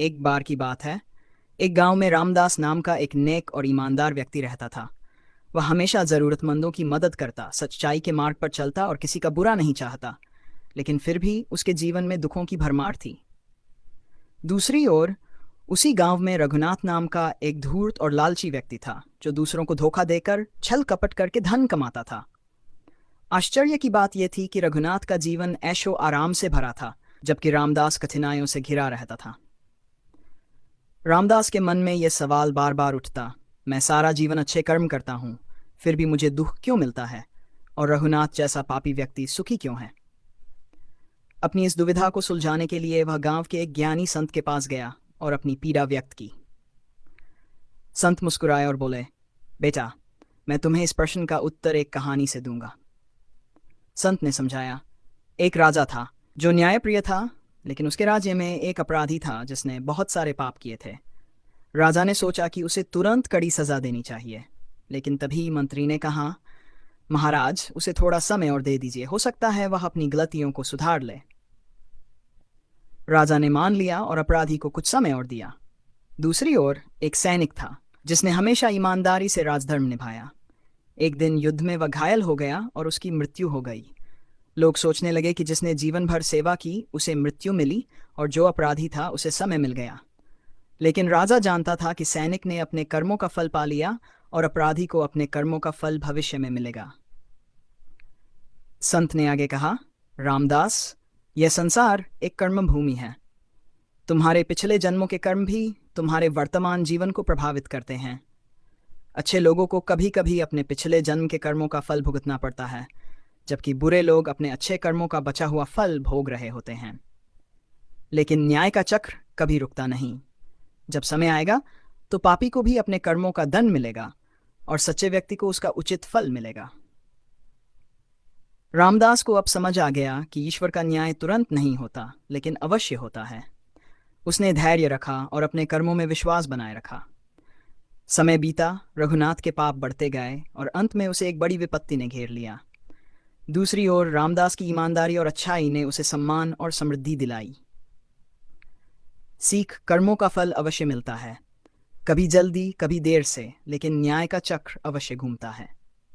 एक बार की बात है। एक गांव में रामदास नाम का एक नेक और ईमानदार व्यक्ति रहता था। वह हमेशा जरूरतमंदों की मदद करता, सच्चाई के मार्ग पर चलता और किसी का बुरा नहीं चाहता। लेकिन फिर भी उसके जीवन में दुखों की भरमार थी। दूसरी ओर उसी गांव में रघुनाथ नाम का एक धूर्त और लालची व्यक्ति था, जो दूसरों को धोखा देकर, छल कपट करके धन कमाता था। आश्चर्य की बात यह थी कि रघुनाथ का जीवन ऐशो आराम से भरा था, जबकि रामदास कठिनाइयों से घिरा रहता था। रामदास के मन में यह सवाल बार बार उठता, मैं सारा जीवन अच्छे कर्म करता हूँ, फिर भी मुझे दुख क्यों मिलता है? और रघुनाथ जैसा पापी व्यक्ति सुखी क्यों है? अपनी इस दुविधा को सुलझाने के लिए वह गांव के एक ज्ञानी संत के पास गया और अपनी पीड़ा व्यक्त की। संत मुस्कुराए और बोले, बेटा, मैं तुम्हें इस प्रश्न का उत्तर एक कहानी से दूंगा। संत ने समझाया, एक राजा था जो न्यायप्रिय था, लेकिन उसके राज्य में एक अपराधी था जिसने बहुत सारे पाप किए थे। राजा ने सोचा कि उसे तुरंत कड़ी सजा देनी चाहिए, लेकिन तभी मंत्री ने कहा, महाराज, उसे थोड़ा समय और दे दीजिए, हो सकता है वह अपनी गलतियों को सुधार ले। राजा ने मान लिया और अपराधी को कुछ समय और दिया। दूसरी ओर एक सैनिक था जिसने हमेशा ईमानदारी से राजधर्म निभाया। एक दिन युद्ध में वह घायल हो गया और उसकी मृत्यु हो गई। लोग सोचने लगे कि जिसने जीवन भर सेवा की उसे मृत्यु मिली, और जो अपराधी था उसे समय मिल गया। लेकिन राजा जानता था कि सैनिक ने अपने कर्मों का फल पा लिया और अपराधी को अपने कर्मों का फल भविष्य में मिलेगा। संत ने आगे कहा, रामदास, यह संसार एक कर्म भूमि है। तुम्हारे पिछले जन्मों के कर्म भी तुम्हारे वर्तमान जीवन को प्रभावित करते हैं। अच्छे लोगों को कभी कभी अपने पिछले जन्म के कर्मों का फल भुगतना पड़ता है, जबकि बुरे लोग अपने अच्छे कर्मों का बचा हुआ फल भोग रहे होते हैं। लेकिन न्याय का चक्र कभी रुकता नहीं। जब समय आएगा तो पापी को भी अपने कर्मों का दंड मिलेगा और सच्चे व्यक्ति को उसका उचित फल मिलेगा। रामदास को अब समझ आ गया कि ईश्वर का न्याय तुरंत नहीं होता, लेकिन अवश्य होता है। उसने धैर्य रखा और अपने कर्मों में विश्वास बनाए रखा। समय बीता, रघुनाथ के पाप बढ़ते गए और अंत में उसे एक बड़ी विपत्ति ने घेर लिया। दूसरी ओर रामदास की ईमानदारी और अच्छाई ने उसे सम्मान और समृद्धि दिलाई। सीख, कर्मों का फल अवश्य मिलता है, कभी जल्दी कभी देर से, लेकिन न्याय का चक्र अवश्य घूमता है।